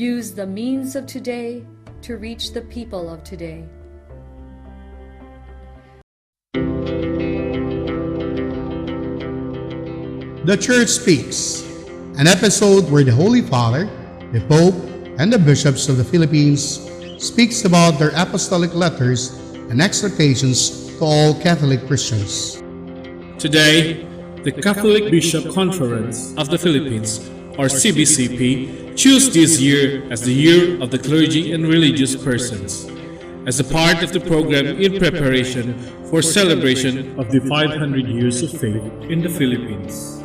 Use the means of today to reach the people of today. The Church Speaks, an episode where the Holy Father, the Pope, and the bishops of the Philippines speaks about their apostolic letters and exhortations to all Catholic Christians. Today, the Catholic Bishop Conference of the Philippines, or CBCP, chose this year as the Year of the Clergy and Religious Persons, as a part of the program in preparation for celebration of the 500 years of faith in the Philippines.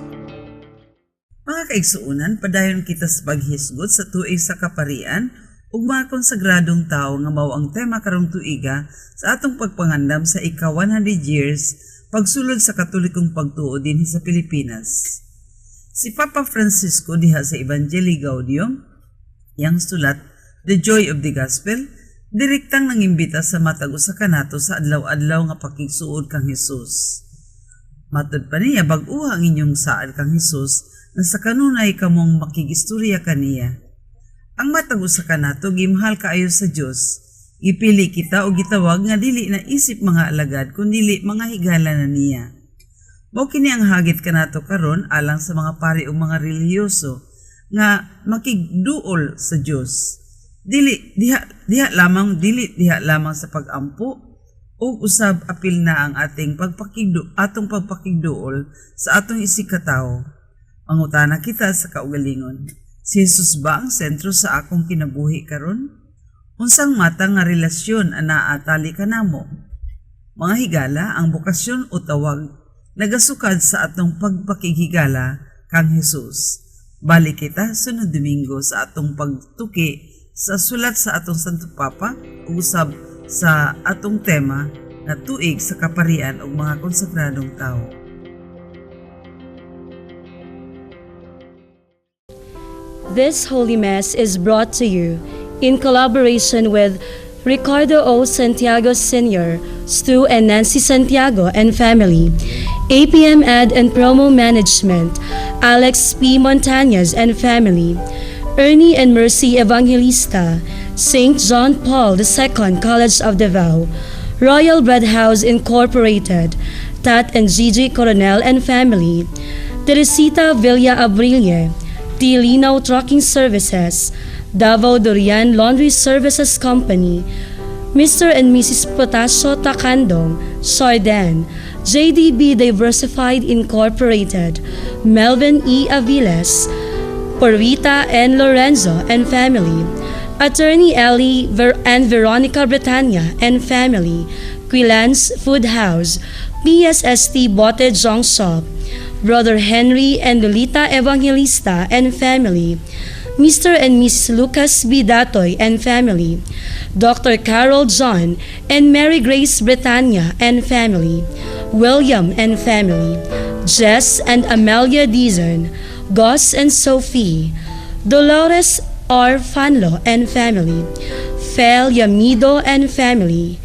Mga kaigsuunan, padayon kita sa paghisgot sa tuig sa kaparian ug mga konsagradong tao nga mao ang tema karong tuiga sa atong pagpangandam sa ika-100 years pagsulod sa Katolikong pagtuo dinhi sa Pilipinas. Si Papa Francisco diha sa Evangelii Gaudium, yang sulat The Joy of the Gospel, direktang nangimbita sa matag usa ka nato sa adlaw-adlaw nga pakigsuod kang Hesus. Matud pa niya bag-uha ang inyong saad kang Hesus na sa kanunay kamong makigistorya kaniya. Ang matag usa ka nato gimahal kaayo sa Dios. Gipili kita o gitawag nga dili na isip mga alagad kundi mga higala na niya. Mao kini ang hagit kanato karon alang sa mga pari o mga relihiyoso nga makigduol sa Dios. Dili diha lamang sa pagampo ug usab apil na ang atong pagpakigduol sa atong isikatawo. Mangutana kita sa kaugalingon. Si Jesus ba ang sentro sa akong kinabuhi karon? Unsang mata nga relasyon ang naatali kanamo? Mga higala, ang bokasyon o tawag nagasukad sa atong pagpakighigala kang Jesus. Balik kita sunod Domingo sa atong pagtuki sa sulat sa atong Santo Papa usab sa atong tema na tuig sa kaparian ug mga konsagradong tao. This Holy Mass is brought to you in collaboration with Ricardo O. Santiago Sr., Stu and Nancy Santiago and family, APM Ad and Promo Management, Alex P. Montañez and family, Ernie and Mercy Evangelista, St. John Paul II College of Davao, Royal Bread House Incorporated, Tat and Gigi Coronel and family, Teresita Villa Abrille, T. Linaw Trucking Services, Davao Durian Laundry Services Company, Mr. and Mrs. Potasio Takandong, Sardan, JDB Diversified Incorporated, Melvin E. Aviles, Porvita and Lorenzo and family, Attorney Ellie and Veronica Bretania and family, Quilans Food House, PSST Bote Jong Shop, Brother Henry and Lolita Evangelista and family, Mr. and Mrs. Lucas B. Datoy and family, Dr. Carol John and Mary Grace Bretania and family, William and family, Jess and Amelia Dizon, Gus and Sophie, Dolores R. Fanlo and family, Fel Yamido and family,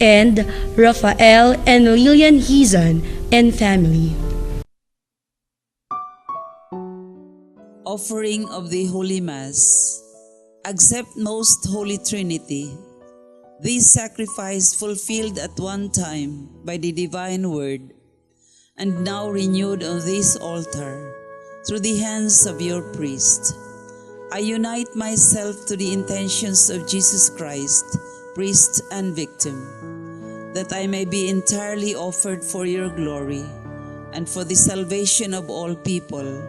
and Rafael and Lillian Hizon and family. Offering of the Holy Mass. Accept Most Holy Trinity. This sacrifice fulfilled at one time by the divine word, and now renewed on this altar through the hands of your priest. I unite myself to the intentions of Jesus Christ, priest and victim, that I may be entirely offered for your glory and for the salvation of all people.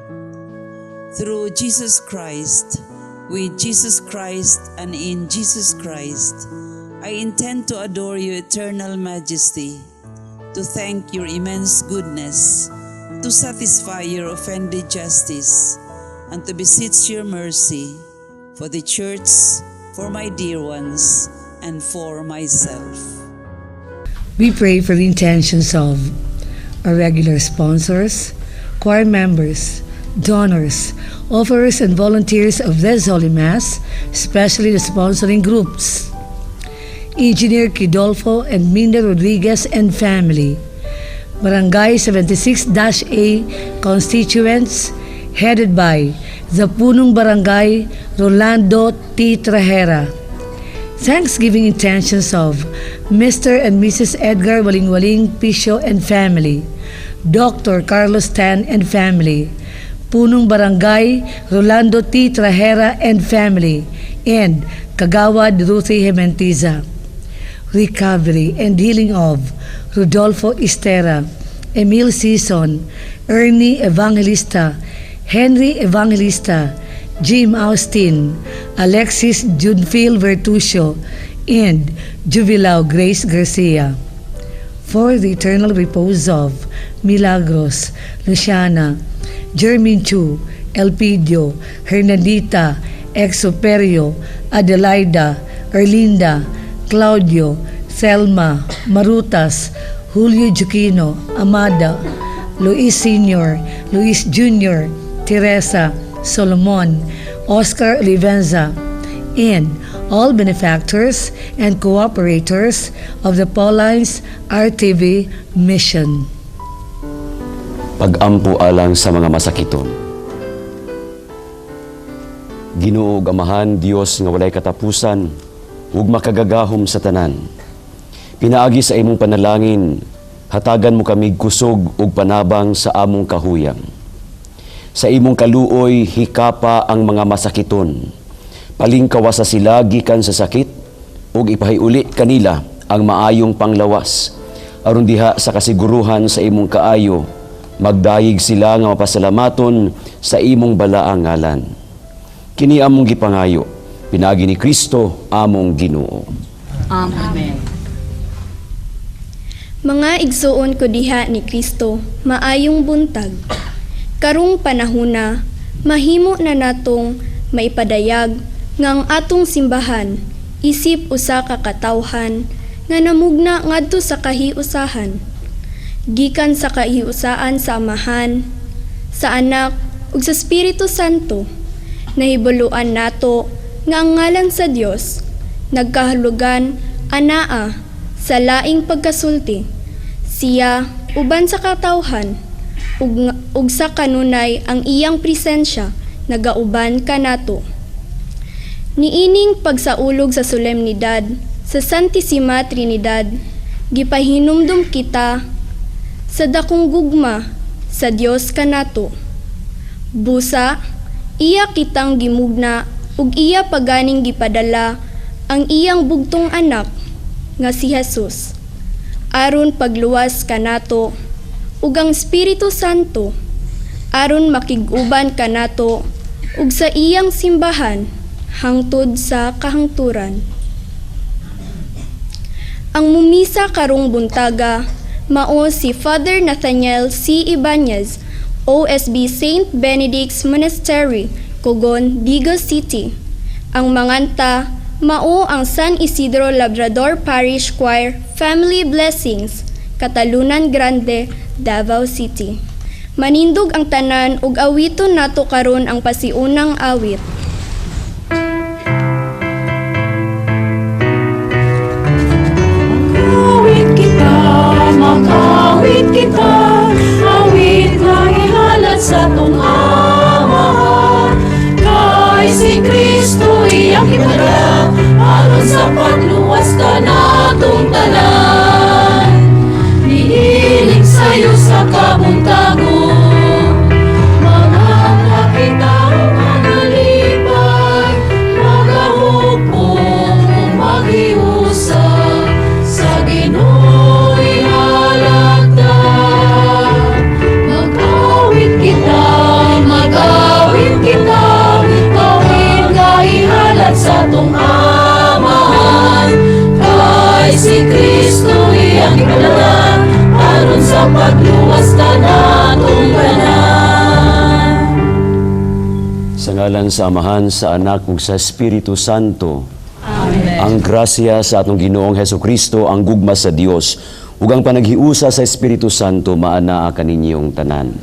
Through Jesus Christ, with Jesus Christ, and in Jesus Christ, I intend to adore your eternal majesty, to thank your immense goodness, to satisfy your offended justice, and to beseech your mercy for the Church, for my dear ones, and for myself. We pray for the intentions of our regular sponsors, choir members, donors, offerers, and volunteers of this Holy Mass, especially the sponsoring groups, Engineer Kidolfo and Minda Rodriguez and family, Barangay 76-A constituents, headed by the Punong Barangay Rolando T. Trajera. Thanksgiving intentions of Mr. and Mrs. Edgar Walingwaling Pisio and family, Dr. Carlos Tan and family, Punong Barangay Rolando T. Trajera and family, and Kagawad Ruthie Hementiza. Recovery and healing of Rodolfo Estera, Emil Sison, Ernie Evangelista, Henry Evangelista, Jim Austin, Alexis Junfil Vertusio, and Jubilao Grace Garcia. For the eternal repose of Milagros, Luciana, Jermin Chu, Elpidio, Hernandita, Exoperio, Adelaida, Erlinda, Claudio, Selma, Marutas, Julio Juquino, Amada, Luis Sr., Luis Jr., Teresa, Solomon, Oscar Olivenza, and all benefactors and cooperators of the Paulines RTV mission. Pag-ampo alang sa mga masakiton. Ginoo ug Amahan Dios nga walay katapusan ug makagagahom sa tanan. Pinaagi sa imong panalangin, hatagan mo kami kusog ug panabang sa among kahuyang. Sa imong kaluoy hikapa ang mga masakiton. Palingkawa sa sila gikan sa sakit ug ipahiuli kanila ang maayong panglawas. Aron diha sa kasiguruhan sa imong kaayo, magdayig sila nga mapasalamaton sa imong balaang ngalan. Kini among gipangayo, pinagi ni Kristo among Ginoo. Amen. Mga igsuon ko diha ni Kristo, maayong buntag. Karong panahona, mahimo na natong maipadayag nga ang atong simbahan, isip usa ka katawhan, nga namugna ngadto sa kahiusahan. Gikan sa kahiusaan sa Amahan, sa Anak, ug sa Espiritu Santo, nahibuluan nato nga ang ngalan sa Dios nagkahulugan anaa sa laing pagkasulti. Siya uban sa katawhan ug sa kanunay ang iyang presensya nagauban kanato. Niining pagsaulog sa solemnidad sa Santissima Trinidad, gipahinumdum kita sa dakong gugma sa Dios kanato. Busa, iya kitang gimugna ug iya paganing gipadala ang iyang bugtong anak nga si Jesus. Aron pagluwas kanato ug ang Espiritu Santo aron makig-uban kanato ug sa iyang simbahan hangtod sa kahangturan. Ang mumisa karong buntaga mao si Father Nathaniel C. Ibanez, OSB St. Benedict's Monastery, Cogon, Digo City. Ang manganta mao ang San Isidro Labrador Parish Choir Family Blessings, Catalunan Grande, Davao City. Manindog ang tanan ug awiton nato karon ang pasiunang awit. Makawit kita, awit na ihalat sa tong Amahan. Kay si Kristo iyang ipadala, aron sa pagluwas ka natong tanan. Nihiling sa'yo sa kabuntagon, mga kapitao, mga lipay, mga hukbong, maghiusap sa Ginoo'y halagdan. Mag-awit kita, awit nga ihalat sa tong Amahan. Kay si Kristo iyang ipadala, aron sa pagluwas ka natong tanan. Sa ngalan sa Amahan, sa Anak ug sa Espiritu Santo. Amen. Ang grasya sa atong Ginoong Hesukristo, ang gugma sa Dios, ug ang panaghiusa sa Espiritu Santo maanaa kaninyong tanan.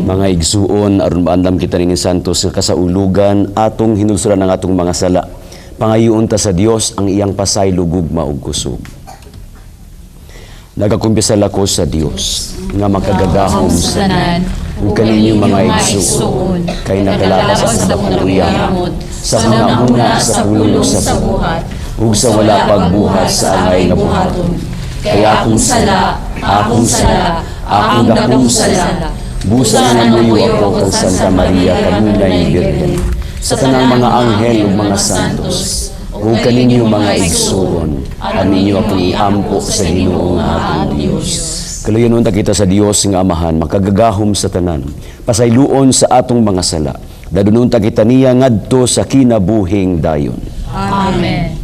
Mga igsuon, aron maandam kita ning santo sa kasaulugan, atong hinulsuran ang atong mga sala. Pangayoon ta sa Dios ang iyang pasaylo, gugma ug kusog. Nagakumpisal ako sa Dios nga makagagahom sa tanan, ug kaninyong mga igsuon, kay nakalapas sa pagkuyamot, sa hunahuna sa pulong sa buhat, ug sa wala pagbuhat sa angay nga buhaton. Kaya akong sala, akong dakong sala, busa nga nuyo ako kang Santa Maria kanunay Birhen, sa tanang mga anghel ug mga santos, ug kaninyong mga igsuon, aninyo akong iampo sa Ginoong atong Dios. Kaluyan unta kita sa Dios nga Amahan, makagagahom sa tanan, pasayloon sa atong mga sala, dadununta kita niya ngadto sa kinabuhing dayon. Amen.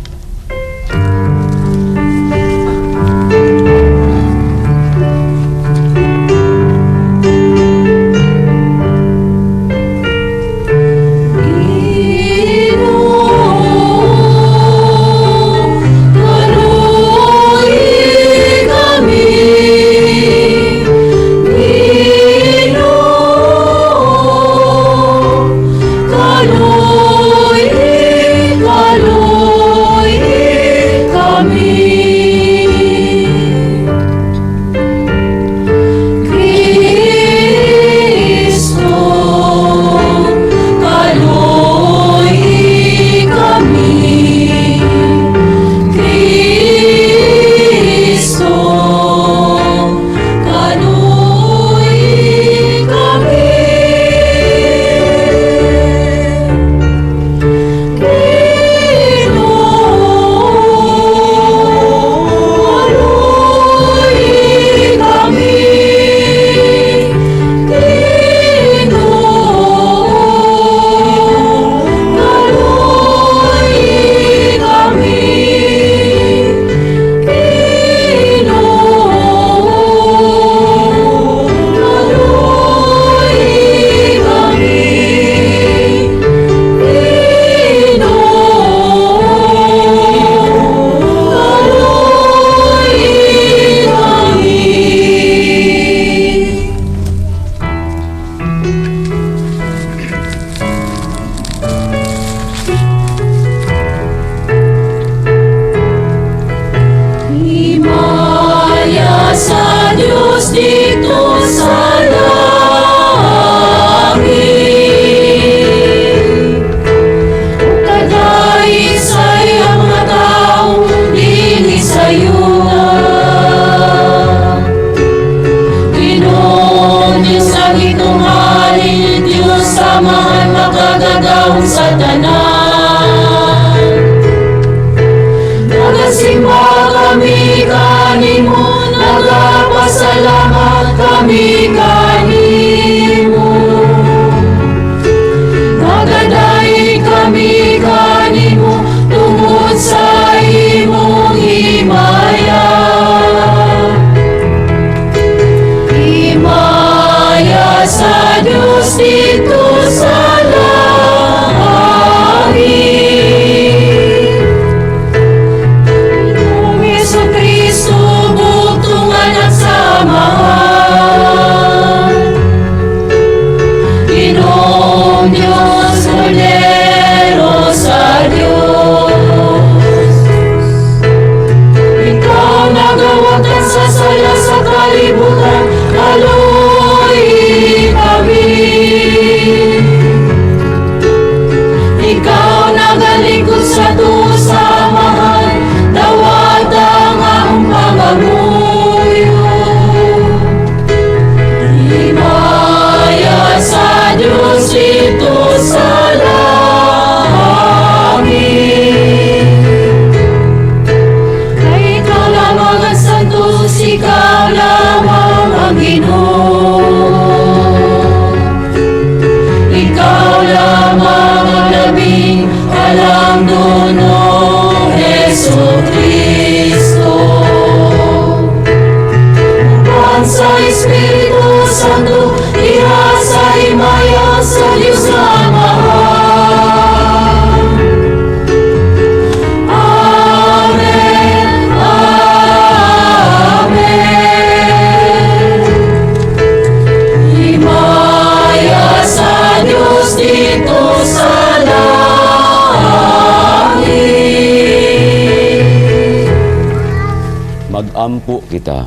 Mag-ampo kita.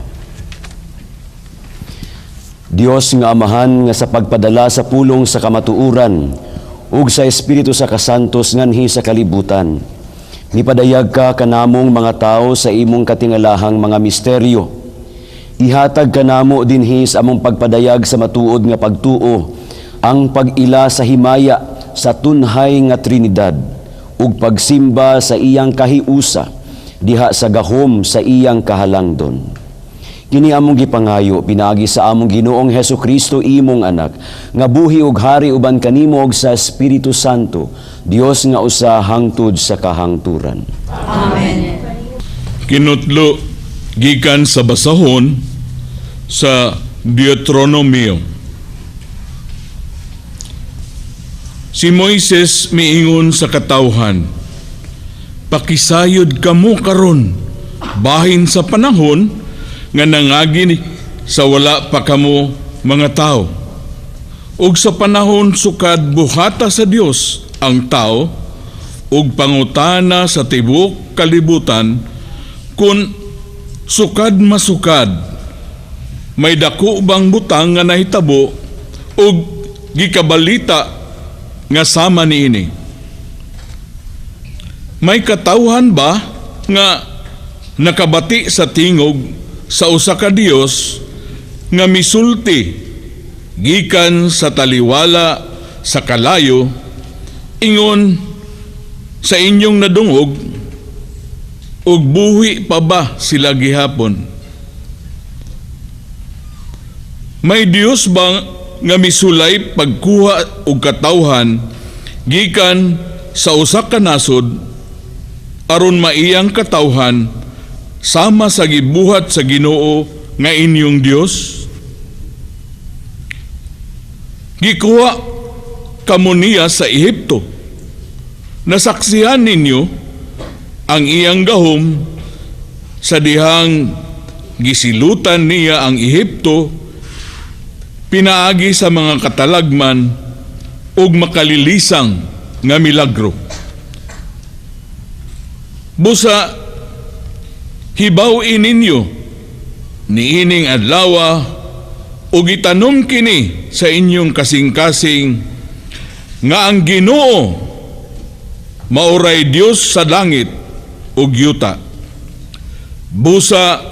Dios nga Amahan nga sa pagpadala sa pulong sa kamatuuran ug sa Espiritu sa kasantos nganhi sa kalibutan. Nipadayag ka kanamong mga tao sa imong katingalahang mga misteryo. Ihatag kanamo dinhi sa among pagpadayag sa matuod nga pagtuo ang pag-ila sa himaya sa tunhay nga Trinidad ug pagsimba sa iyang kahiusa diha sa gahom sa iyang kahalangdon. Kini among gipangayo pinaagi sa among Ginoong Hesukristo imong anak nga buhi ug hari uban kanimo ug sa Espiritu Santo, Dios nga usa hangtod sa kahangturan. Amen. Kinutlo gikan sa basahon sa Deuteronomio. Si Moises miingon sa katawhan, pakisayod kamo karon bahin sa panahon nga nangagi sa wala pa kamo mga tao. Ug sa panahon sukad buhata sa Dios ang tao ug pangutana sa tibok kalibutan kun sukad masukad may dako bang butang nga nahitabo ug gikabalita nga sama niini. May katawhan ba nga nakabati sa tingog sa usa ka Dios nga misulti gikan sa taliwala sa kalayo ingon sa inyong nadungog ug buhi pa ba sila gihapon? May Dios ba nga misulay pagkuha og katawhan gikan sa usa ka nasod aron maiyang katawhan sama sa gibuhat sa Ginoo nga inyong Dios? Gikuha kamo niya sa Ehipto. Nasaksihan ninyo ang iyang gahom sa dihang gisilutan niya ang Ehipto pinaagi sa mga katalagman ug makalilisang nga milagro. Busa hibaw-in ninyo niining adlaw ug itanom kini sa inyong kasing-kasing nga ang Ginoo mauray Dios sa langit ug yuta. Busa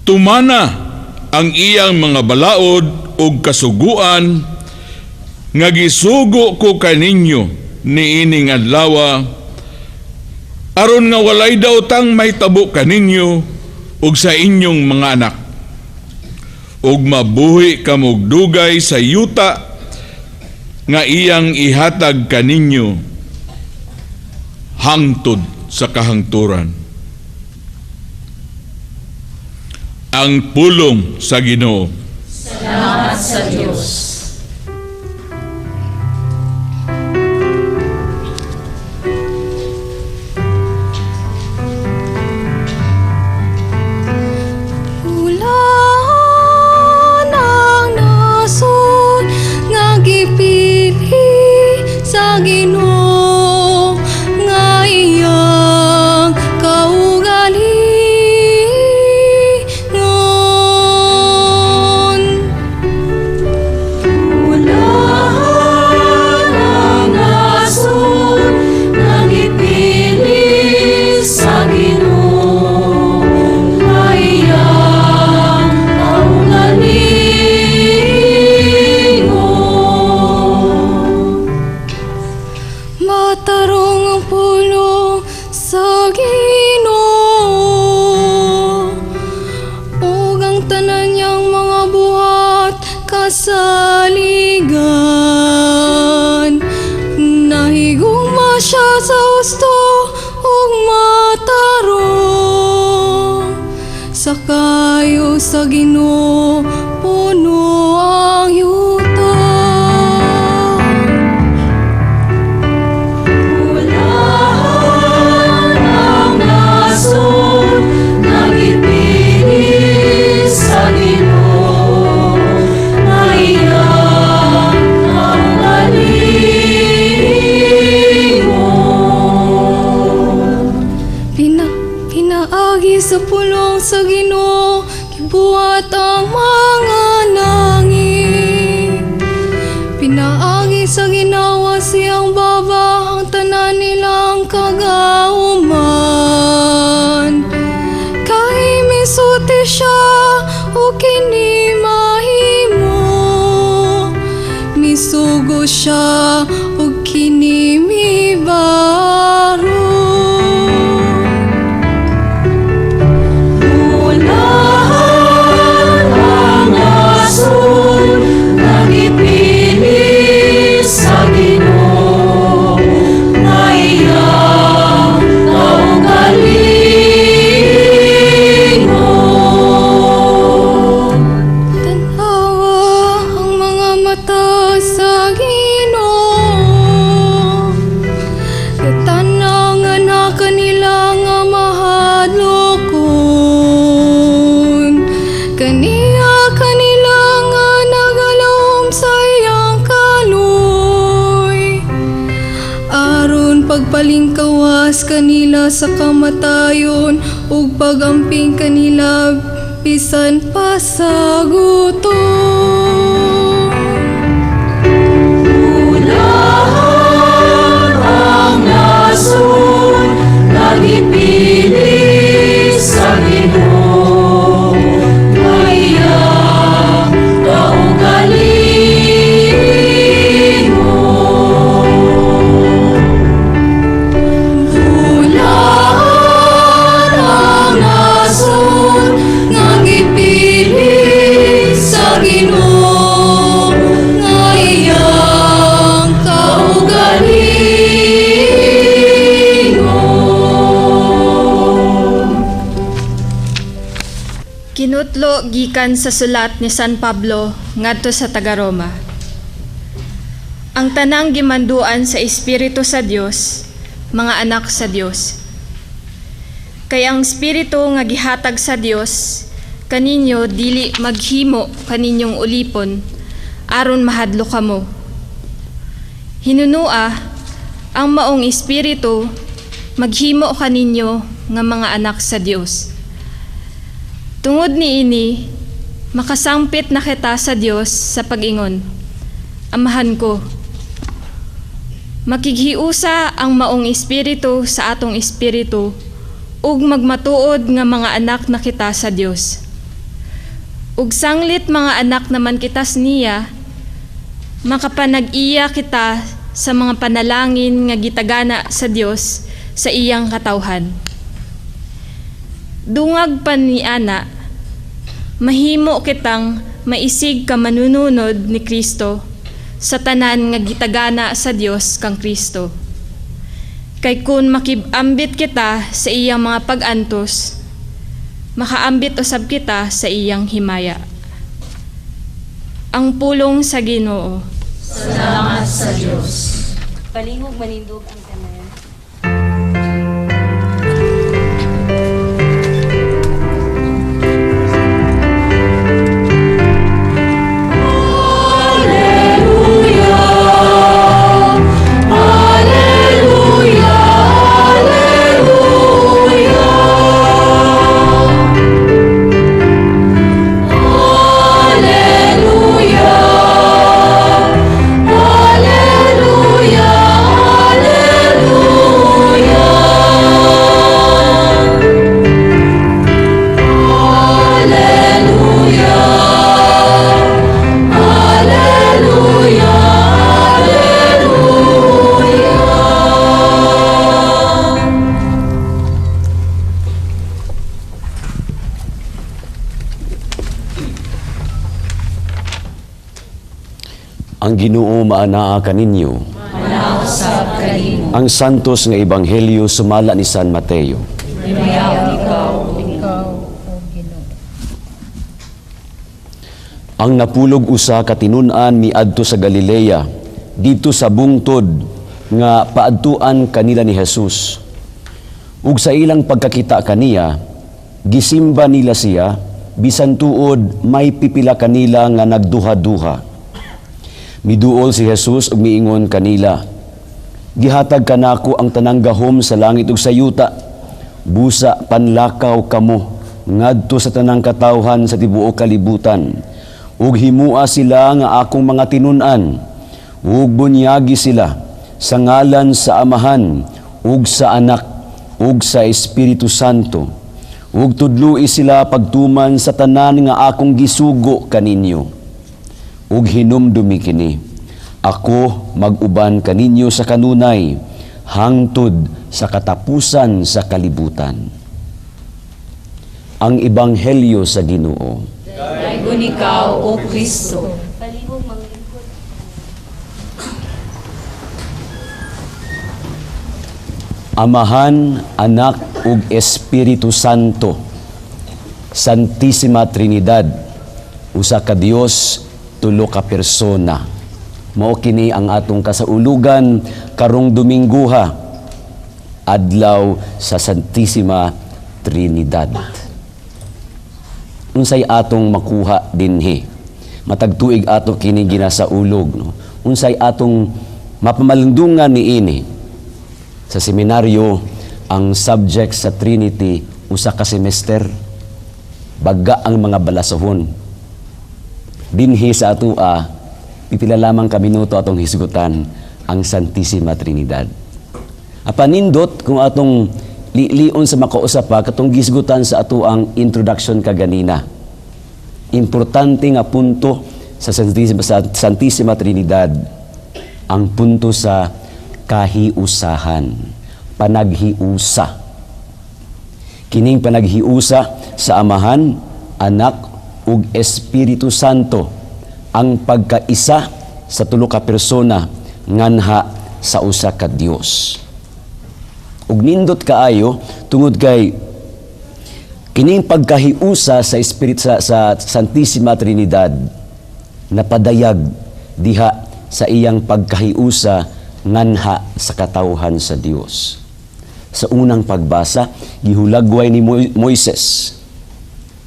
tumana ang iyang mga balaod ug kasuguan nga gisugo ko kaninyo niining adlaw aron nga walay daw tang mahitabo kaninyo ug sa inyong mga anak ug mabuhi kamog dugay sa yuta nga iyang ihatag kaninyo hangtod sa kahangturan. Ang pulong sa Ginoo. Salamat sa Diyos. Sa Ginoo nga iyang kaugalingon. Ulan ang ason nga gipili sa Ginoo nga iyang kaugalingon. Matarong ang pulong sa Ginoo ug ang tanan niyang mga buhat kasaligan. Nahigugma siya sa husto ug matarong sa kayo sa Ginoo puno ang yuta. Pinaagi sa pulong sa Ginoo buhat ang mga langit. Pinaagi sa ginawa siyang baba ang tanan nilang kagauman. Kay misuti siya o kini mahimo, misugo siya o kini mibaro. Pagpalingkawas kanila sa kamatayon ug pagamping kanila bisan pa sa gutom. Unahan ang nasod na gipili sa Ginoo, mayang kaugalingon. Kinutlo gikan sa sulat ni San Pablo ngadto sa taga-Roma. Ang tanang gimanduan sa Espiritu sa Dios, mga anak sa Dios. Kay ang Espiritu nga gihatag sa Dios kaninyo dili maghimo kaninyong ulipon aron mahadlo kamo. Hinunua ang maong Espiritu maghimo kaninyo nga mga anak sa Dios. Tungod niini, makasangpit na kita sa Dios sa pag-ingon. Amahan ko, makighiusa ang maong Espiritu sa atong Espiritu ug magmatuod nga mga anak na kita sa Dios. Ug sanglit mga anak naman kita niya, makapanag-iya kita sa mga panalangin nga gitagana sa Dios sa iyang katawhan. Dungag pa ni ana, mahimo kitang maisig ka manununod ni Kristo sa tanan nga gitagana sa Dios kang Kristo. Kay kun makibambit kita sa iyang mga pag-antos, makaambit usab kita sa iyang himaya. Ang pulong sa Ginoo. Salamat sa Diyos. Palihog manindog ang tanan. Ang Ginoo maanaa kaninyo. Manausap kanimo. Ang santos nga ebanghelyo sumala ni San Mateo. Ikaw, o Ginoo. Ang napulog usa katinun-an miadto sa Galilea, dito sa bungtod nga paadtuan kanila ni Jesus. Ug sa ilang pagkakita kaniya, gisimba nila siya, bisan tuod may pipila kanila nga nagduha-duha. Miduol si Jesus ug miingon kanila, gihatag kanako ang tanang gahom sa langit ug sa yuta, busa panlakaw kamo ngadto sa tanang katawhan sa tibuok kalibutan, ug himua sila nga akong mga tinun-an, ug bunyagi sila sa ngalan sa Amahan, ug sa Anak, ug sa Espiritu Santo, ug tudloi sila pagtuman sa tanan nga akong gisugo kaninyo, ug hinumdumi kini. Ako mag-uban kaninyo sa kanunay, hangtod sa katapusan sa kalibutan. Ang Ebanghelyo sa Ginoo. Daygon ikaw, O Kristo. Amahan, Anak, ug Espiritu Santo, Santisima Trinidad, usa ka Dios, tulo ka persona. Mao kini ang atong kasaulugan karong Domingguha, adlaw sa Santisima Trinidad. Unsay atong makuha dinhi? Matag tuig ato kini ginasaulog, no? Unsay atong mapamalundungan niini? Sa seminaryo, ang subject sa Trinity usa ka semester, baga ang mga balasahon. Dinhi sa atua, pipila lamang ka minuto atong hisgutan ang Santisima Trinidad. Apanindot kung atong lion sa makausap pa katong gisgutan sa ato ang introduction kaganina. Importante nga punto sa Santisima Trinidad ang punto sa kahiusahan, panaghiusa. Kining panaghiusa sa Amahan, Anak ug Espiritu Santo, ang pagkaisa sa tulo ka persona nganha sa usa ka Dios. Ug nindot kaayo tungod kay kining pagkahiusa sa Espiritu sa Santisima Trinidad napadayag diha sa iyang pagkahiusa nganha sa katawhan sa Dios. Sa unang pagbasa, gihulagway ni Moises,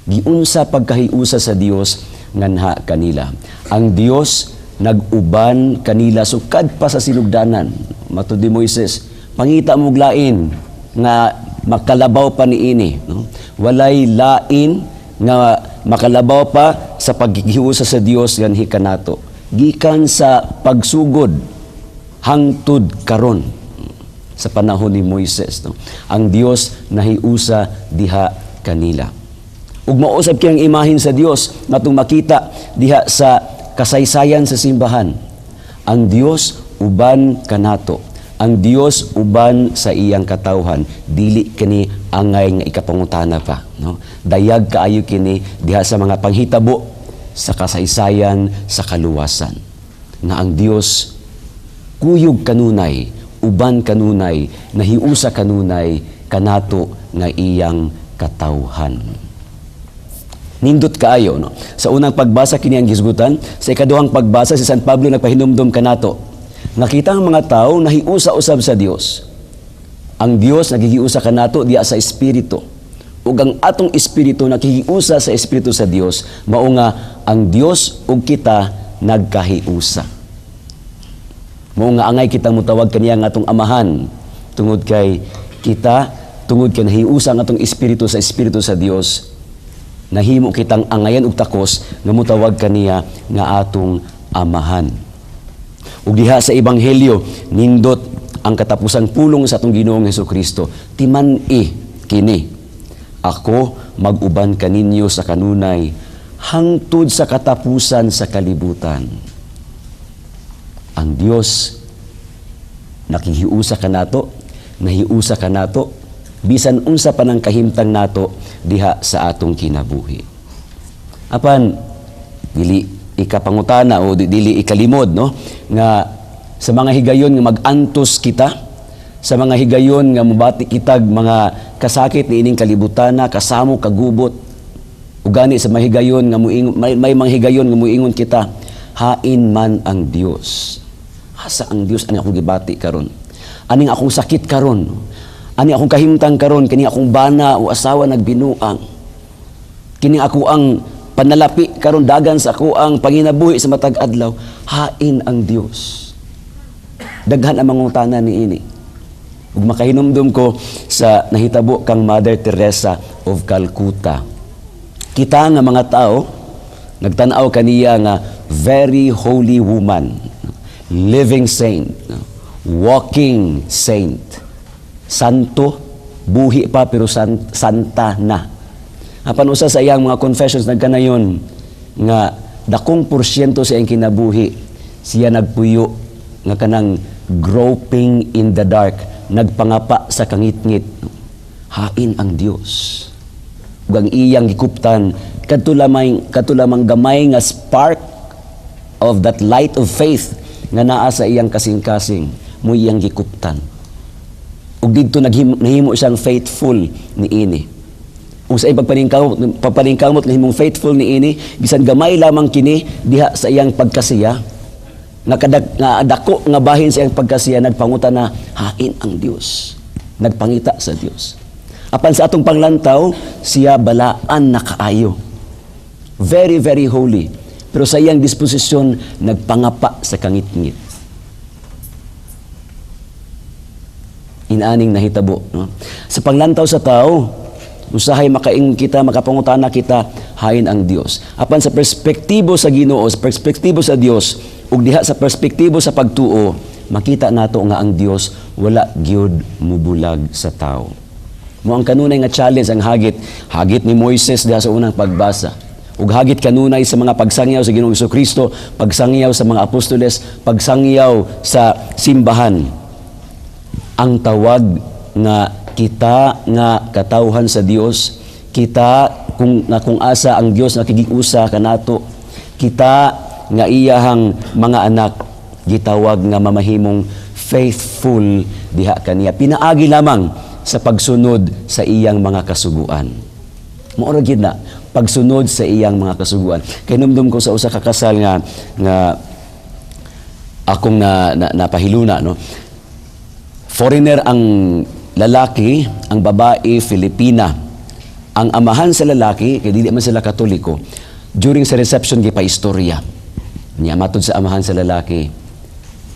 giunsa pagkahiusa sa Dios nganha kanila. Ang Dios nag-uban kanila sukad pa sa sinugdanan. Matud ni Moises, pangita mo lain nga makalabaw pa niini, no? Walay lain nga makalabaw pa sa paghiusa sa Dios nganhi kanato. Gikan sa pagsugod hangtod karon sa panahon ni Moises, no? Ang Dios nahiusa diha kanila. Ug mausab kiyang imahin sa Dios natong makita diha sa kasaysayan sa simbahan. Ang Dios uban kanato. Ang Dios uban sa iyang katawhan. Dili kini angay nga ikapangutana pa, no? Dayag kaayo kini diha sa mga panghitabo sa kasaysayan sa kaluwasan. Nga ang Dios kuyog kanunay, uban kanunay, nahiusa kanunay kanato nga iyang katawhan. Nindot kaayo, no? Sa unang pagbasa kini ang gisgutan, sa ikaduhang pagbasa si San Pablo nagpahinumdom kanato. Nakita ang mga tao nahiusa usab sa Dios. Ang Dios nagigiusa kanato diya sa espiritu. Ug ang atong espiritu nakikiusa sa espiritu sa Dios, mao nga ang Dios ug kita nagkahiusa. Mao nga angay kitang mutawag kaniya nga atong Amahan, tungod kay kita, tungod kay nahiusa ang atong espiritu sa Dios, nahimo kitang angayan ug takos nga mutawag kaniya nga atong Amahan. Ug diha sa Ebanghelyo nindot ang katapusang pulong sa atong Ginoong Hesukristo, timan-i kini, ako mag-uban kaninyo sa kanunay hangtod sa katapusan sa kalibutan. Ang Dios nakihiusa kanato, nahiusa kanato bisan unsa pa nang kahimtang nato diha sa atong kinabuhi. Apan dili ikapangutana o dili ikalimod, no, nga sa mga higayon nga mag-antos kita, sa mga higayon nga mubati kitag mga kasakit ni ining kalibutana, kasamo kagubot, ugani sa mga higayon nga may mga higayon nga muingon kita, hain man ang Dios. Asa ang Dios ani akong gibati karon? Aning akong sakit karon? Ani akong kahimtang karon, kini akong bana o asawa nagbinuang. Kini ako ang panalapi karon dagan sa ako ang panginabuhi sa matag adlaw. Hain ang Dios. Daghan ang mangutana niini. Ug makahinumdum ko sa nahitabo kang Mother Teresa of Calcutta. Kita nga mga tao, nagtanaw kaniya nga very holy woman, living saint, walking saint, santo, buhi pa pero santa na. Apan usa sa iyang mga confessions nagkanayon nga dakong porsyento sa iyang kinabuhi siya nagpuyo nga kanang groping in the dark, nagpangapa sa kangit-ngit. Hain ang Dios. Ug ang iyang gikuptan kadto lamang gamay nga spark of that light of faith nga naa sa iyang kasing-kasing mo iyang gikuptan. Ug didto nahimo siyang faithful niini. Ug sa iyang pagpaningkamot nahimong faithful niini, bisan gamay lamang kini diha sa iyang pagkasiya, nga dako nga bahin sa iyang pagkasiya, nagpanguta na hain ang Dios, nagpangita sa Dios. Apan sa atong panglantaw, siya balaan na kaayo, very very holy, pero sa iyang disposisyon nagpangapa sa kangit-ngit. Inaning nahitabo, no? Sa panglantaw sa tao, usahay makaing kita, makapangutana kita, hain ang Dios. Apan sa perspektibo sa Ginoo, sa perspektibo sa Dios, ug diha sa perspektibo sa pagtuo, makita nato nga ang Dios wala gyud mubulag sa tao. Mo ang kanunay nga challenge ang hagit ni Moises diha sa unang pagbasa. Ug hagit kanunay sa mga pagsangyaw sa Ginoong Hesukristo, pagsangyaw sa mga apostoles, pagsangyaw sa simbahan. Ang tawag nga kita nga katawhan sa Dios, kita kung asa ang Dios nakigiusa kanato, kita nga iyahang mga anak gitawag nga mamahimong faithful diha kaniya, pinaagi lamang sa pagsunod sa iyang mga kasuguan. Mao gid na pagsunod sa iyang mga kasuguan. Kay numdum ko sa usa ka kasal nga akong napahiluna, no. Foreigner ang lalaki, ang babae Filipina. Ang amahan sa lalaki, kay dili man sila Katoliko, during sa reception gipaistorya niya matod sa amahan sa lalaki,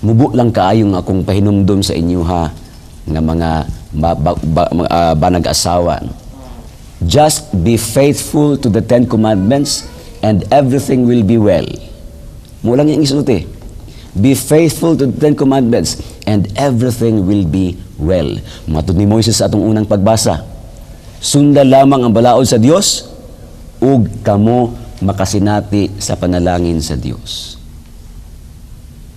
mubo lang kaayong akong pahinumdum sa inyo ha, nga mga banag-asawa. Just be faithful to the 10 Commandments and everything will be well. Mulang yung isulti. Be faithful to the 10 Commandments and everything will be well. Matod ni Moises sa atong unang pagbasa, sunda lamang ang balaod sa Dios ug kamo makasinati sa panalangin sa Dios.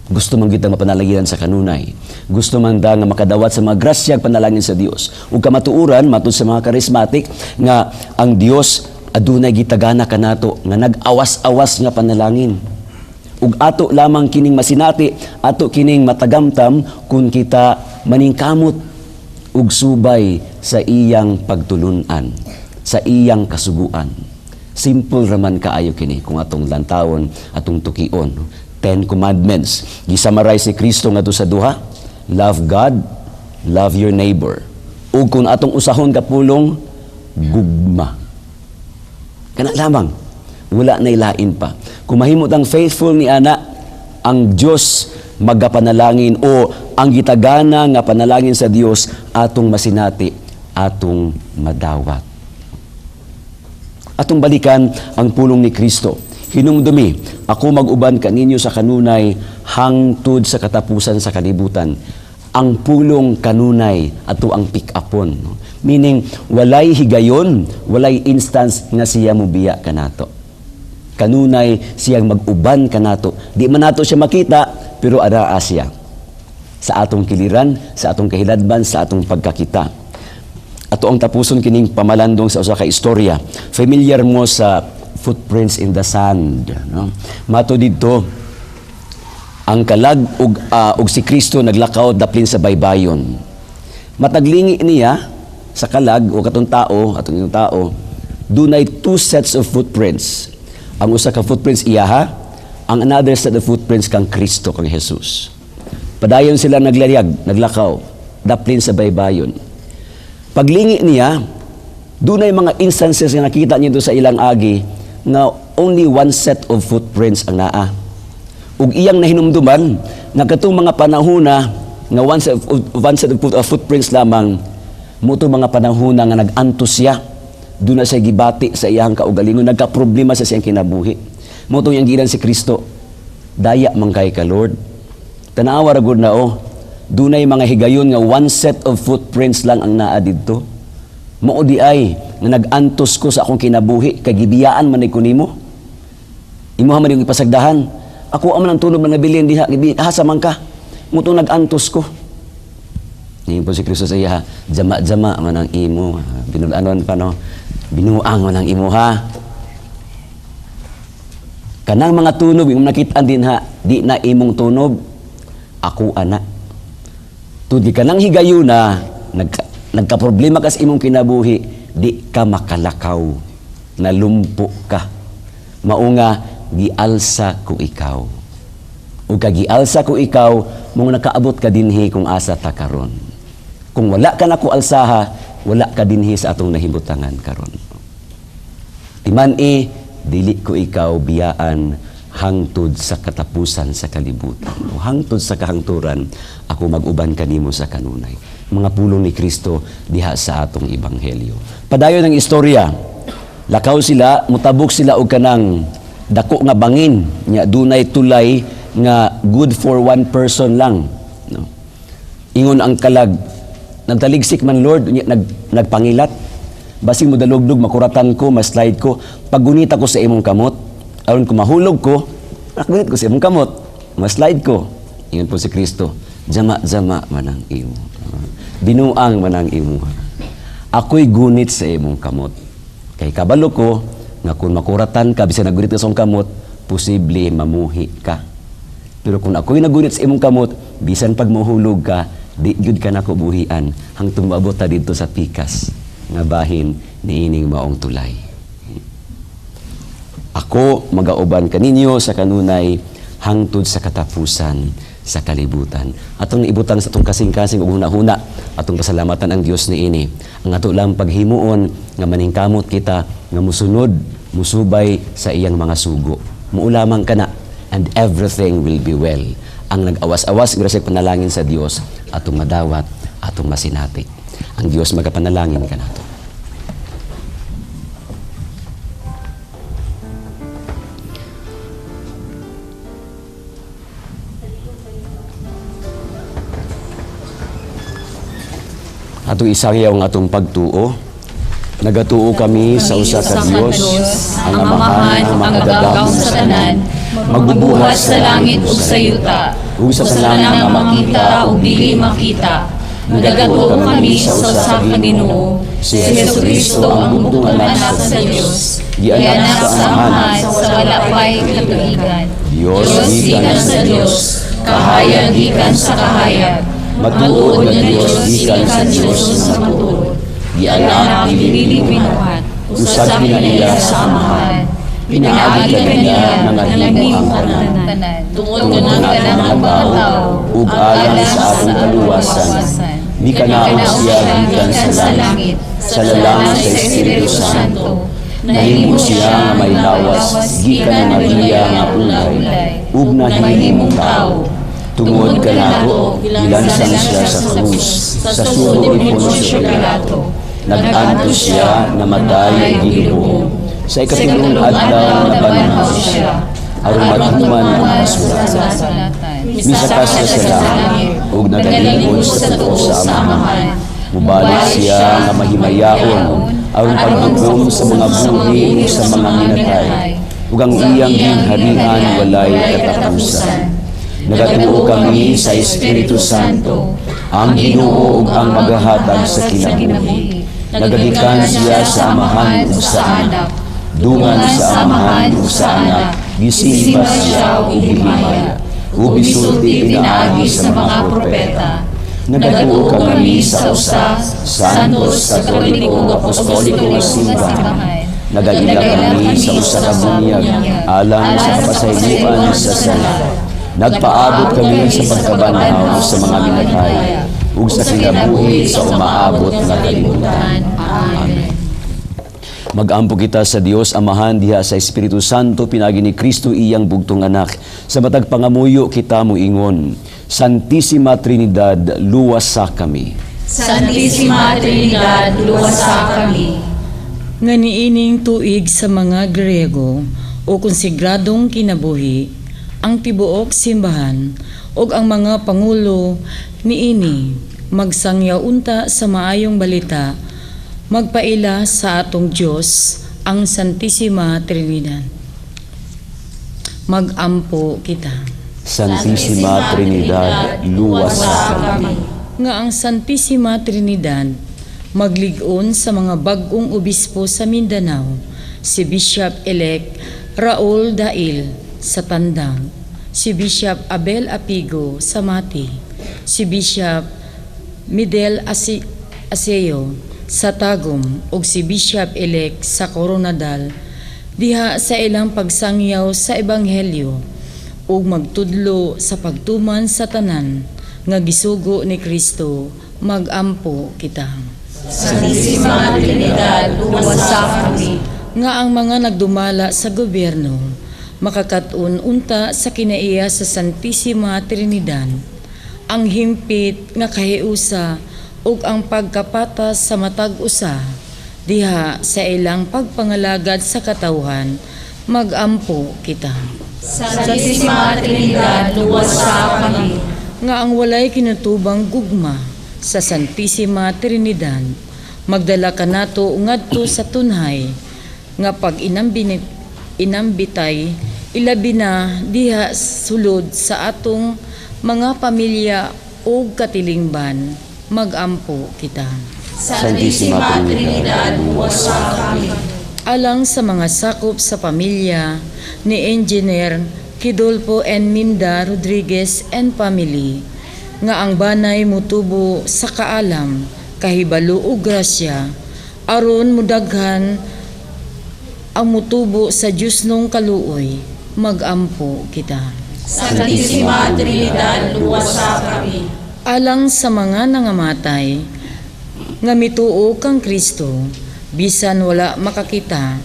Gusto man kita mapanalagiran sa kanunay. Gusto man da nga makadawat sa mga grasyag panalangin sa Dios. Ug kamatuuran matud sa mga charismatic nga ang Dios adunay gitagana kanato nga nag-awas-awas nga panalangin. Ug ato lamang kining masinati, ato kining matagamtam kung kita maningkamot ug subay sa iyang pagtulunan, sa iyang kasuguan. Simple raman kaayo kini kung atong lantawon, atong tukion. 10 Commandments. Gisummarize ni Kristo ngadto sa duha. Love God, love your neighbor. Ug kung atong usahon kapulong, gugma. Kana lamang. Wala na ilain pa. Kung mahimot ang faithful ni ana, ang Dios magapanalangin o ang gitagana nga panalangin sa Dios atong masinati, atong madawat. Atong balikan ang pulong ni Kristo. Hinumdumi, ako mag-uban kaninyo sa kanunay hangtod sa katapusan sa kalibutan. Ang pulong kanunay ato ang pick-upon. Meaning, walay higayon, walay instance nga siya mubiya kanato. Kanunay siyang mag-uban kanato. Di man nato siya makita, pero araa siya. Sa atong kiliran, sa atong kahiladban, sa atong pagkakita. Ato ang tapuson kining pamalandong sa usa ka istorya. Familiar mo sa footprints in the sand, no? Mato didto ang kalag ug si Kristo naglakaw daplin sa baybayon. Mataglingi niya sa kalag o katong tao, dunay 2 sets of footprints. Ang usa ka footprints iyaha, ang another set of footprints kang Kristo, kang Jesus. Padayon sila naglakaw daplin sa baybayon. Paglingi niya, dunay mga instances nga nakita niya sa ilang agi nga only 1 set of footprints ang naa. Ug iyang nahinumduman nga katong mga panahona nga one set of footprints lamang mo to mga panahon nga nag-antos siya. Doon na siya gibati sa iyang kaugalingon, nagka-problema sa siyang kinabuhi. Mo to yang gidan si Kristo. Daya man kay ka Lord. Tanawa ra gud na dunay mga higayon nga one set of footprints lang ang naa didto. Mao di ay nga nag-antos ko sa akong kinabuhi kay gibiyaan man ko nimo. Imuha man yung ipasagdahan. Ako man ang tunog man nabilin diha asa man ka. Mo to nag-antos ko. Ngayon po si Kristo sa iya, jama-jama man ang imo. Binulanon pa no. Binuang man ang imo ha. Kanang mga tunog yung nakitaan din ha, di na imong tunog. Ako ana. Tudi kanang higayon na nagka-problema ka sa imong kinabuhi, di ka makalakaw. Nalumpo ka. Maunga gialsa ko ikaw. O kagialsa ko ikaw, mong nakaabot ka dinhi kung asa ta karon. Kung wala ka na ko alsaha, wala ka dinhi sa atong nahimutangan karon. Timan dili ko ikaw biyaan hangtod sa katapusan sa kalibutan. O hangtod sa kahangturan, ako mag-uban kanimo sa kanunay. Mga pulong ni Kristo diha sa atong ebanghelyo. Padayon ng istorya, lakaw sila, mutabok sila og kanang dako nga bangin, nya dunay tulay nga good for one person lang. No? Ingon ang kalag, nagtaligsik man Lord, nagpangilat. Basing mo dalugdog, makuratan ko, maslide ko. Paggunita ko sa imong kamot, aron ko mahulog ko, nakunit ko sa imong kamot, maslide ko. Ingon po si Kristo, jama-jama man ang imo. Binuang man ang imo. Ako'y gunit sa imong kamot. Kay kabalo ko, nga kung makuratan ka, bisan nagunit ka sa imong kamot, posible mamuhi ka. Pero kung ako'y nagunit sa imong kamot, bisan pag mahulog ka, di gyud ka nako buhian hangtod maabot ta didto sa pikas nga bahin niining maong tulay. Ako magauban kaninyo sa kanunay hangtod sa katapusan sa kalibutan. Atong ibutan sa atong kasing-kasing ug huna-huna atong pasalamatan ang Dios niini. Ang ato lang paghimuon nga maningkamot kita nga musunod, musubay sa iyang mga sugo. Muulamang kana and everything will be well. Ang nag-awas-awas grasya panalangin sa Dios atong madawat, atong masinati. Ang Dios magapanalangin kanato. Atong isangyaw ang atong pagtuo. Nagatuo kami sa usa ka Dios, ang Amahan, ang magagahom sa tanan, magbubuhat sa langit ug sa yuta, ug sa tanan nga makita ug dili makita. Nagatuo kami sa usa ka Ginoo, si Jesucristo ang bugtong anak sa Dios, gianak sa Amahan sa wala pay katuigan. Dios gikan sa Dios, kahayag gikan sa kahayag. Matuod nga Dios gikan sa Dios nga matuod. Gianak dili binuhat, usab nila sa Amahan. Pinaagi kaniya nga nalangim ang tanan. Tungod kanang mga tao, ug alang sa atong kaluwasan. Di kanaog siya gikan sa langit, sa lalang sa Espiritu Santo. Nahimo siya nga may lawas, gikan nga Maria nga ulay, ug nahimong tao. Tungod kanako, gilansang siya sa krus, sa sugo ni Poncio Pilato. Nag-antos siya, namatay, giluhong. Sa ikatulong adlaw na banhaw siya, aron matuman ang kasulatan. Misakas siya sa langit, ug nagalingkod sa tuo sa Amahan. Mubalik siya nga mahimayaon, aron pagdugom sa mga buhi ug sa mga minatay, ug ang iyang ginharian walay katapusan. Nagatuo kami sa Espiritu Santo, ang Ginoo ug ang magahatag sa kinabuhi. Nagagikan siya sa Amahan ug sa Anak, dungan sa Amahan ug sa Anak, gisimba siya ug gihimaya, ug bisulti pinaagi sa mga propeta. Nagatuo kami sa usa, santos, katoliko ug apostoliko nga simbahan. Nagaila kami sa usa ka bunyag, alang sa kapasayloan sa sala. Nagpaabot kami sa pagkabanhaw sa mga minatay, ug sa kinabuhi sa umaabot nga kalibutan. Amen. Mag-ampo kita sa Dios Amahan diha sa Espiritu Santo pinagi ni Kristo iyang bugtong anak. Sa matag pangamuyo kita moingon, Santisima Trinidad, luwasa kami. Santisima Trinidad, luwasa kami. Nga niining tuig sa mga Grego o konsigradong kinabuhi, ang tibuok simbahan o ang mga pangulo niini magsangyaw unta sa maayong balita, magpaila sa atong Diyos ang Santisima Trinidad. Magampo kita. Santisima Trinidad, luwasa kami. Nga ang Santisima Trinidad magligon sa mga bagong obispo sa Mindanao, si Bishop-elect Raul Dail sa Tandang, si Bishop Abel Apigo sa Mati, si Bishop Midel Aseo sa Tagum ug si Bishop-elect sa Coronadal diha sa ilang pagsangyaw sa Ebanghelyo ug magtudlo sa pagtuman sa tanan nga gisugo ni Kristo, magampo kita. Santisima Trinidad, luwasa kami. Nga ang mga nagdumala sa gobyerno makakatun unta sa kinaiya sa Santisima Trinidad, ang himpit nga kahiusa ug ang pagkapatas sa matag usa diha sa ilang pagpangalagad sa katawhan, magampo kita. Santisima Trinidad, luwasa kami. Nga ang walay kinatubang gugma sa Santisima Trinidad, magdala ka nato ngadto sa tunhay nga pag inambitay ilabi na diha sulod sa atong mga pamilya o katilingban, magampo kita. Santisima Trinidad, luwasa kami. Alang sa mga sakop sa pamilya ni Engineer Kidolfo N. Minda Rodriguez and family, nga ang banay mutubo sa kaalam, kahibalo ug grasya, aron mudaghan ang mutubo sa Diyos nung kaluoy, magampo kita. Santisima Trinidad, luwasa kami. Alang sa mga nangamatay, nga mituo kang Kristo, bisan wala makakita,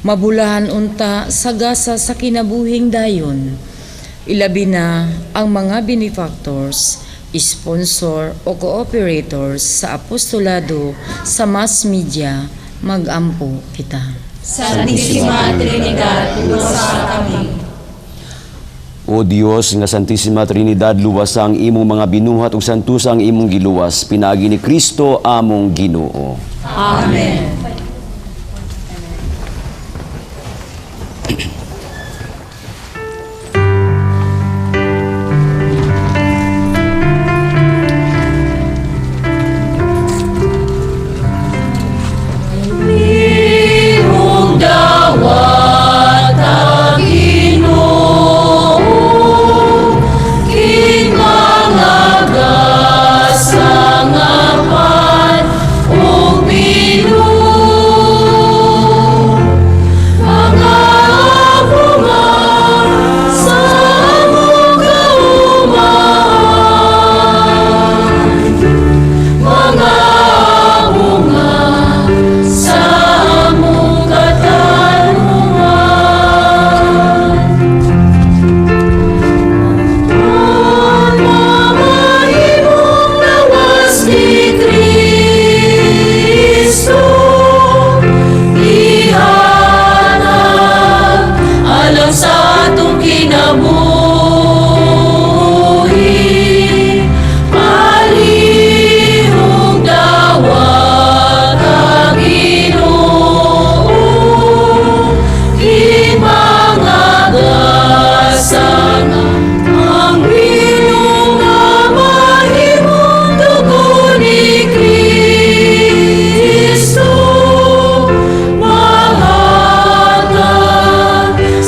mabulahan unta sa gasa sa kinabuhing dayon, ilabi na ang mga benefactors, sponsor o cooperators sa apostolado sa mass media, magampo kita. Santisima Trinidad, luwasa kami. O Dios nga Santisima Trinidad, luwasa ang imong mga binuhat ug santusa ang imong giluwas, pinaagi ni Kristo among Ginoo. Amen.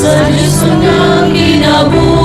Sa Diyos ng kinabuhi.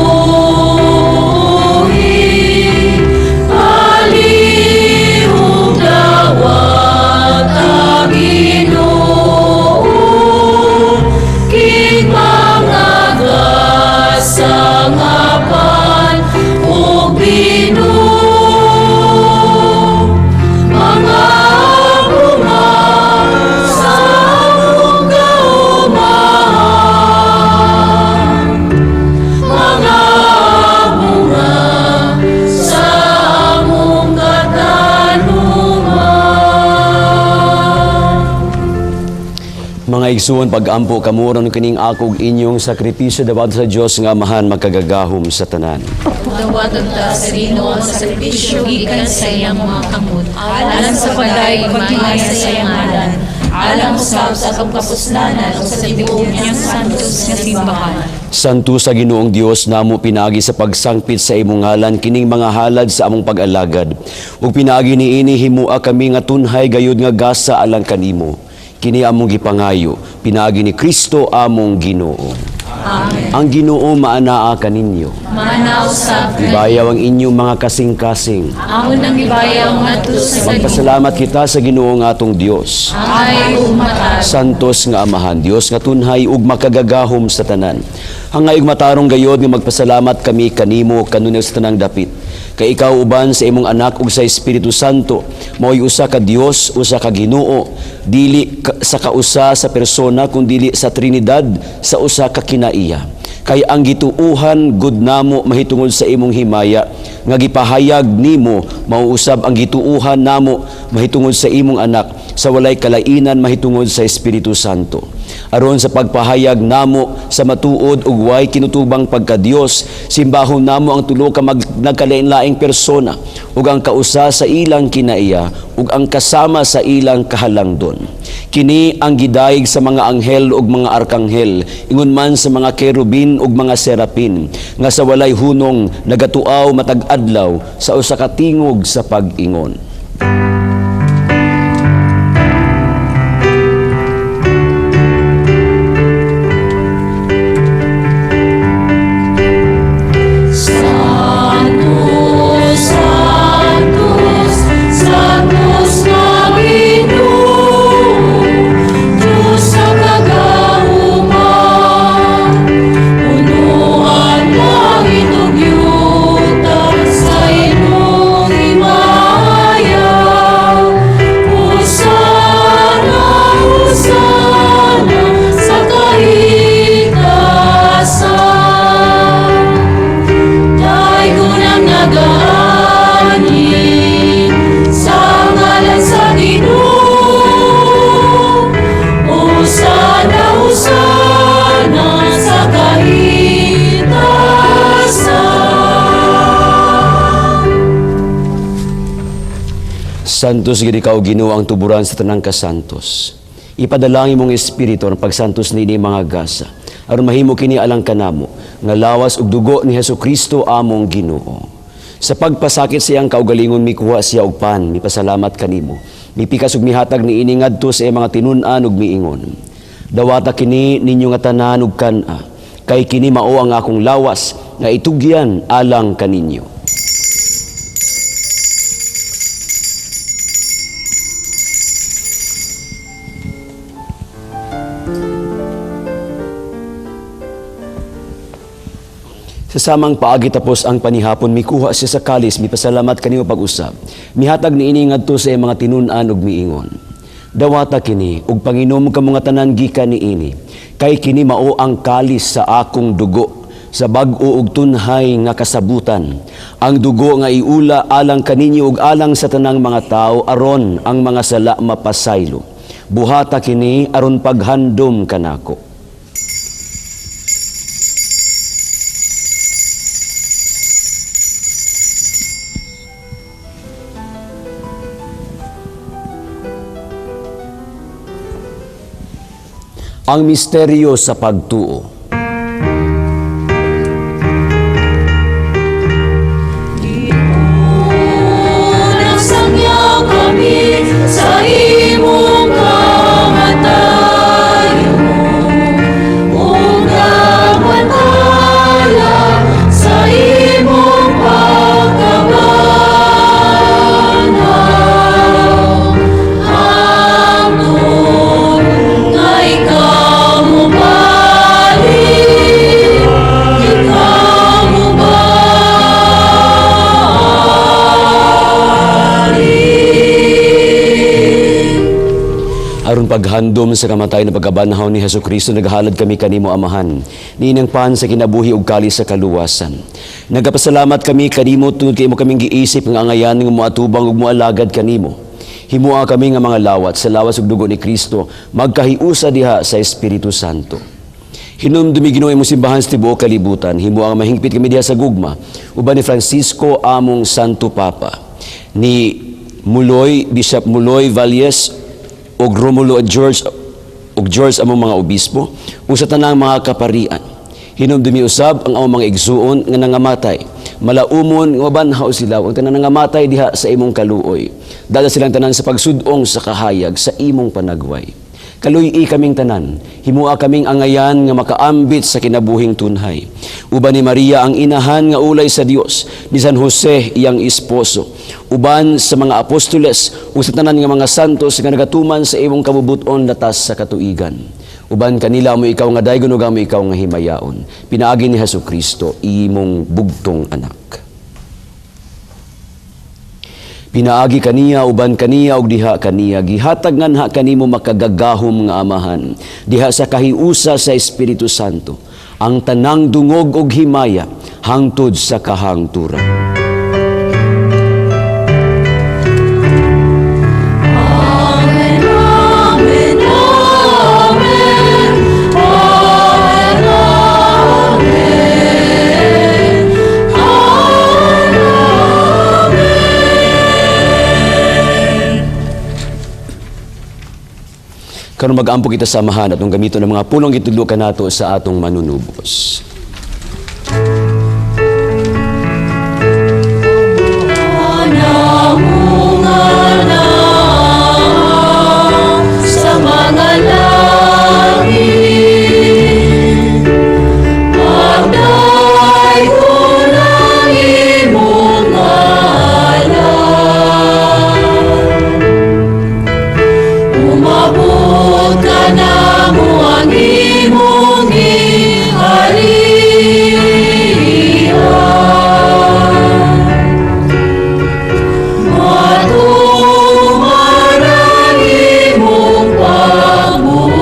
mga igsoon, pag-ampo kamuran kining akog inyong sakripisyo dawat sa Dios nga amahan makagagahom sa tanan. Dawatan ta sa Ginoo ang sakripisyo gikan sa iyang mga kamot. Alang sa paday pagkimay sa iyang ngalan. Alang usab sa kapusnanan o sa tibuok niyang santos nga simbahan. Santo sa Ginoong Dios namo pinagi sa pagsangpit sa imong ngalan kining mga halad sa among pag-alagad. Ug pinagi niini himua kami nga tunhay gayud nga gasa alang kanimo. Kini among gipangayo, pinagi ni Kristo among Ginoo. Amen. Ang Ginoo maanaa kaninyo. Manaw sa Ibayaw ang inyong mga kasing-kasing. amon nang ibayaw ngadto sa Magpasalamat kita sa Ginoo nga atong Dios. ay umatag. Santos nga amahan, Dios nga tunhay ug makagagahom sa tanan. Hangay ug matarong gayod nga magpasalamat kami kanimo kanunay sa tanang dapit. Kay ikaw uban sa imong anak ug sa Espiritu Santo, mao'y usa ka Dios, usa ka Ginoo, dili sa kausa sa persona kundi sa Trinidad sa usa ka kinaiya. Kay ang gituuhan gud namo mahitungod sa imong himaya nga gipahayag nimo mauusab ang gituuhan namo mahitungod sa imong anak sa walay kalainan mahitungod sa Espiritu Santo. Aron sa pagpahayag namo sa matuod ug way kinutubang pagka-Dios, simbahon namo ang tulo ka nagkalain-laing persona ug ang kausa sa ilang kinaiya ug ang kasama sa ilang kahalangdon. Kini ang gidayeg sa mga anghel ug mga arkanghel, ingon man sa mga kerubin ug mga serapin, nga sa walay hunong nagatuaw matag adlaw sa usa ka tingog sa pag-ingon. Santos gid ikaw Ginoo ang tuburan sa tanang kasantos. Ipadalangin mong espiritu ang pagsantos nini mga gasa aron mahimo kini alang kanamo nga lawas ug dugo ni Hesukristo among Ginoo. Sa pagpasakit siyang kaugalingon mikuha siya og pan, mipasalamat kanimo. Mipikas ug mihatag niini ngadto sa mga tinun-an ug miingon. Dawata kini ninyo nga tanan ug kan-a, kay kini mao ang akong lawas nga itugyan alang kaninyo. Sa samang paagi tapos ang panihapon, mikuha siya sa kalis, mipasalamat kanimo pag-usab. Mihatag niini ngadto sa mga tinun-an ug miingon. Dawata kini ug panginom ka mga tanan gikan niini, kay kini mao ang kalis sa akong dugo sa bag-o ug tunhay nga kasabutan. Ang dugo nga iula alang kaninyo ug alang sa tanang mga tao aron ang mga sala mapasaylo. Buhata kini aron paghandom kanako. Ang misteryo sa pagtuo. Nagsangyaw kami sa imong kamatayon, ug nagwantala sa imong pagkabanaw. Hangtod nga ikaw mubalik, ikaw mubalik. Aron paghandom sa kamatay na pagkabanhaw ni Hesukristo, naghalad kami kanimo amahan, ninang pan sa kinabuhi ug kalis sa kaluwasan. Nagapasalamat kami kanimo tungod kay mo kaming giisip nga angayan nga moatubang ug moalagad kanimo. Himua kami nga mga lawat sa lawas ug dugo ni Kristo, magkahiusa diha sa Espiritu Santo. Hinumdumi Ginoo imong simbahan sa tibuok kalibutan, himua nga mahingpit kami diha sa gugma, uban ni Francisco among Santo Papa, ni Bishop Muloy Valles ug Romulo George among mga obispo, ug sa tanang mga kaparian. Hinumdumi usab ang among mga igsuon nga nangamatay, malaumon nga banhaw sila ug tanan nangamatay diha sa imong kaluoy. Dala silang tanan sa pagsudong sa kahayag sa imong panagway. Kaluy-i kaming tanan, himua kaming angayan nga makaambit sa kinabuhing tunhay. Uban ni Maria ang inahan nga ulay sa Dios, ni San Jose iyang esposo, uban sa mga apostoles ug sa tanan nga mga santos nga nagatuman sa imong kabubuton latas sa katuigan. Uban kanila mo ikaw nga daygon ug mo ikaw nga himayaon. Pinaagi ni Hesukristo imong bugtong anak. Pinaagi kaniya, uban kaniya, ug diha kaniya, gihatag nganha kanimo makagagahom nga amahan, diha sa kahiusa sa Espiritu Santo, ang tanang dungog ug himaya, hangtod sa kahangturan. Karon mag-ampo kita samahan atong gamiton ng mga pulong gitudlokan nato sa atong manunubos. Sa mga langit, pagday ko ng imong ngalan, umabot ka na mo ang imong iharian. Matumar ang imong pagbuo,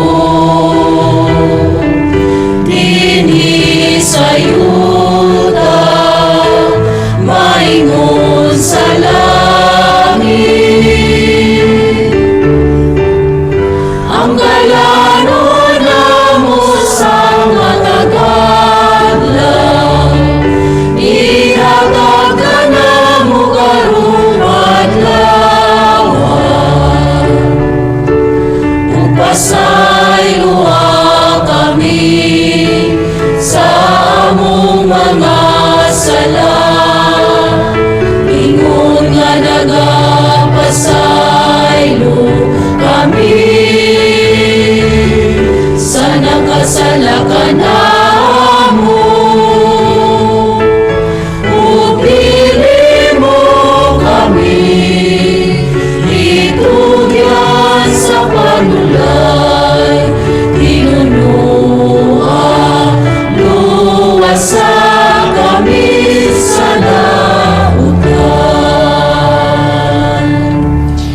dinhi sa yuta, maingon sa langit. Ang galanon namo sa mga kadlaw, ihatag ka namo karong adlawan. Upasayloa kami sa among mga sala, ingon nga nagapasaylo kami sa nakasala ka namo. Upili mo kami, itugyan sa panulay, tinunua, luwasa kami sa nautan.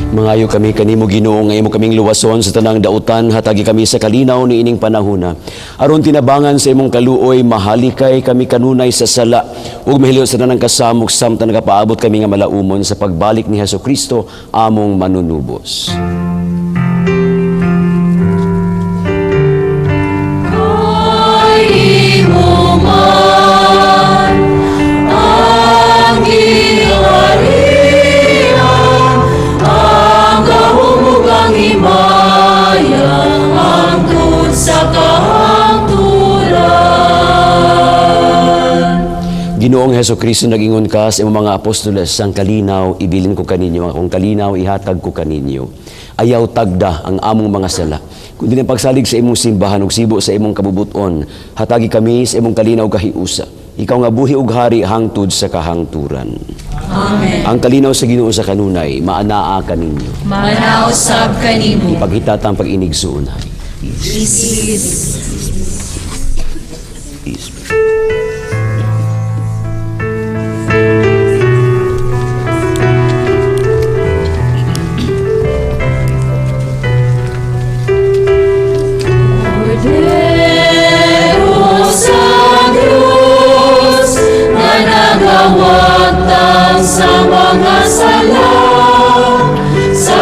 Mangayo kami kanimo Ginoo nga imo kaming luwason sa tanang dautan, hatagi kami sa kalinaw ni ining panahona. Aron tinabangan sa imong kaluoy, mahalikay kami kanunay sa sala ug mahilot sa tanang kasamok samtang nagapaabot kami nga malaumon sa pagbalik ni Hesukristo among manunubos. Kay imo man ang giharian, ang kahumugang himaya, hangtod sa kahangturan. Ginoong Hesukristo, nag-ingon ka sa imong mga apostoles, ang kalinaw ibilin ko kaninyo, akong kalinaw ihatag ko kaninyo. Ayaw tagda ang among mga sala, kundi ang pagsalig sa imong simbahan ug sibo sa imong kabubuton, hatagi kami sa imong kalinaw kahiusa. Ikaw nga buhi ug hari hangtod sa kahangturan. Amen. Ang kalinaw sa Ginoo sa kanunay, maanaa kaninyo. Manausab kanimo. Ipaghitatang pag-inigsuunay. Isis. Cordero sa Diyos, na nagawagtang sa mga sala, sa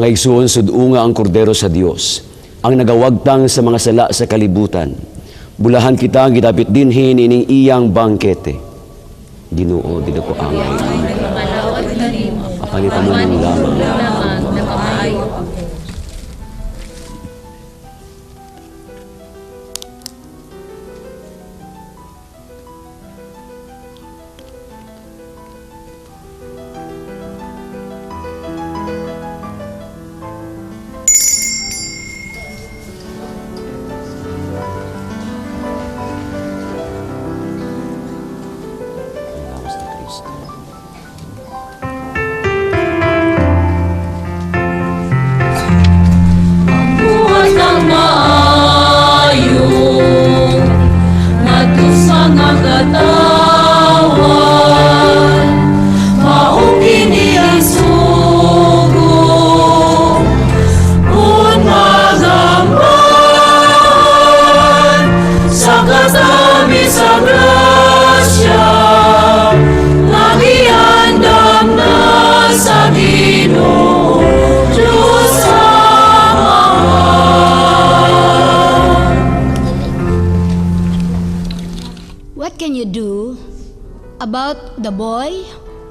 Mga igsoon, sudunga ang kordero sa Dios, ang nagawagtang sa mga sala sa kalibutan. Bulahan kita ang gidapit dinhin ining iyang bangkete. Ginoo, di na ko angay. Apalitan mo ng lamang. Buhat ng maayo ngadto sa nga katawan, mao kini ang sugo kun magamban sa kasami sa grasya nga giandam na sa Ginoo Diyos ang Ama. What can you do about the boy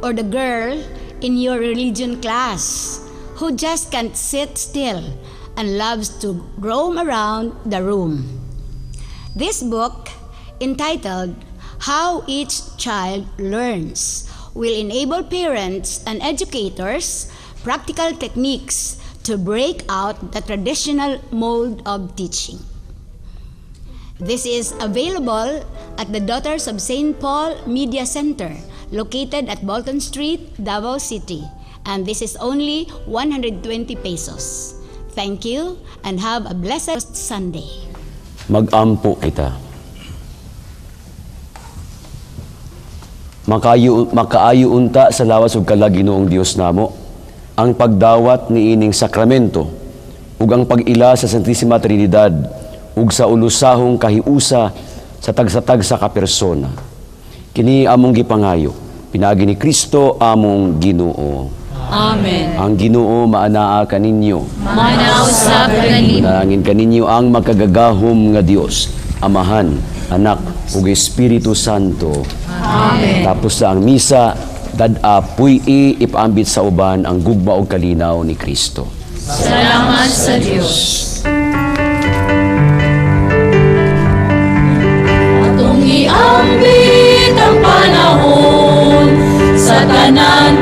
or the girl in your religion class who just can't sit still and loves to roam around the room? This book, entitled How Each Child Learns, will enable parents and educators practical techniques to break out the traditional mold of teaching. This is available at the Daughters of St. Paul Media Center, located at Bolton Street, Davao City, and this is only 120 pesos. Thank you and have a blessed Sunday. Mag-ampo kita. Makaayo unta sa lawas ug kalag Ginoong Dios namo ang pagdawat ni ining sakramento ug ang pag-ila sa Santisima Trinidad ug sa ulusahong kahiusa sa tagsa-tagsa ka persona. Kini among gipangayo pinaagi ni Kristo among Ginoo. Amen. Ang Ginoo maanaa kaninyo. Manausap kaninyo. Manalangin kaninyo ang makagagahom nga Dios, Amahan, Anak ug Espiritu Santo. Amen. Tapos na ang misa, dad-apoy ipaambit sa uban ang gugma o kalinaw ni Kristo. Salamat sa Diyos. Atong iambit ang panahon sa tanan